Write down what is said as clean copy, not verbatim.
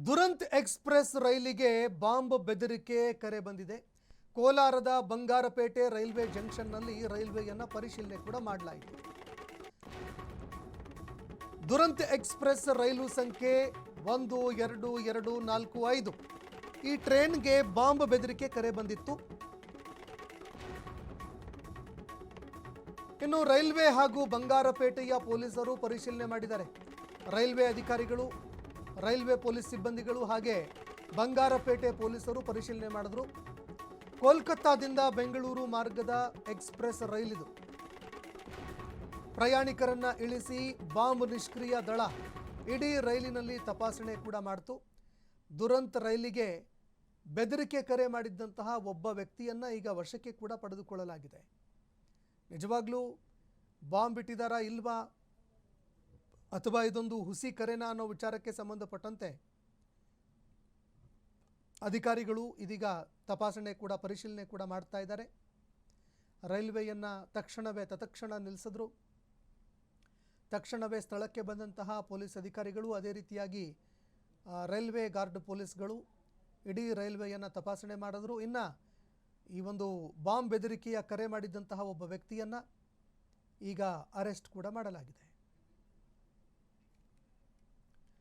ದುರಂತ್ express ರೈಲಿಗೆ bomb ಬೆದರಿಕೆ ಕರೆ ಬಂದಿದೆ. ಕೋಲಾರದ ಬಂಗಾರಪೇಟೆ ರೈಲ್ವೆ ಜಂಕ್ಷನ್‌ನಲ್ಲಿ ರೈಲ್ವೆಯನ್ನ ಪರಿಶೀಲನೆ ಕೂಡ ಮಾಡಲಾಯಿತು. ದುರಂತ್ ಎಕ್ಸ್‌ಪ್ರೆಸ್ ರೈಲು ಸಂಖ್ಯೆ 12245 ಈ ಟ್ರೈನ್ಗೆ ಬಾಂಬ್ ಬೆದರಿಕೆ ಕರೆ ಬಂದಿತ್ತು. ಇನ್ನು ರೈಲ್ವೆ ಹಾಗೂ ಬಂಗಾರಪೇಟೆಯ ಪೊಲೀಸರು ಪರಿಶೀಲನೆ ಮಾಡಿದ್ದಾರೆ. ರೈಲ್ವೆ ಅಧಿಕಾರಿಗಳು, ರೈಲ್ವೆ ಪೊಲೀಸ್ ಸಿಬ್ಬಂದಿಗಳು ಹಾಗೆ ಬಂಗಾರಪೇಟೆ ಪೊಲೀಸರು ಪರಿಶೀಲನೆ ಮಾಡಿದ್ರು. ಕೋಲ್ಕತ್ತಾದಿಂದ ಬೆಂಗಳೂರು ಮಾರ್ಗದ ಎಕ್ಸ್‌ಪ್ರೆಸ್ ರೈಲಿದು. ಪ್ರಯಾಣಿಕರನ್ನ ಇಳಿಸಿ ಬಾಂಬ್ ನಿಷ್ಕ್ರಿಯ ದಳ ಇಡೀ ರೈಲಿನಲ್ಲಿ ತಪಾಸಣೆ ಕೂಡ ಮಾಡಿತು. ದುರಂತ್ ರೈಲಿಗೆ ಬೆದರಿಕೆ ಕರೆ ಮಾಡಿದ್ದಂತಹ ಒಬ್ಬ ವ್ಯಕ್ತಿಯನ್ನ ಈಗ ವಶಕ್ಕೆ ಕೂಡ ಪಡೆದುಕೊಳ್ಳಲಾಗಿದೆ. ನಿಜವಾಗ್ಲೂ ಬಾಂಬ್ ಇಟ್ಟಿದಾರಾ ಇಲ್ವಾ ಅಥವಾ ಇದೊಂದು ಹುಸಿ ಕರೆನಾ ಅನ್ನೋ ವಿಚಾರಕ್ಕೆ ಸಂಬಂಧಪಟ್ಟಂತೆ ಅಧಿಕಾರಿಗಳು ಇದೀಗ ತಪಾಸಣೆ ಕೂಡ ಪರಿಶೀಲನೆ ಕೂಡ ಮಾಡ್ತಾ ಇದ್ದಾರೆ. ರೈಲ್ವೆಯನ್ನ ತತ್ಕ್ಷಣ ನಿಲ್ಲಿಸಿದ್ರು. ತಕ್ಷಣವೇ ಸ್ಥಳಕ್ಕೆ ಬಂದಂತಹ ಪೊಲೀಸ್ ಅಧಿಕಾರಿಗಳು, ಅದೇ ರೀತಿಯಾಗಿ ರೈಲ್ವೆ ಗಾರ್ಡ್ ಪೊಲೀಸ್ಗಳು ಇಡೀ ರೈಲ್ವೆಯನ್ನ ತಪಾಸಣೆ ಮಾಡಿದ್ರು. ಇನ್ನು ಈ ಒಂದು ಬಾಂಬ್ ಬೆದರಿಕೆಯ ಕರೆ ಮಾಡಿದಂತಹ ಒಬ್ಬ ವ್ಯಕ್ತಿಯನ್ನ ಈಗ ಅರೆಸ್ಟ್ ಕೂಡ ಮಾಡಲಾಗಿದೆ.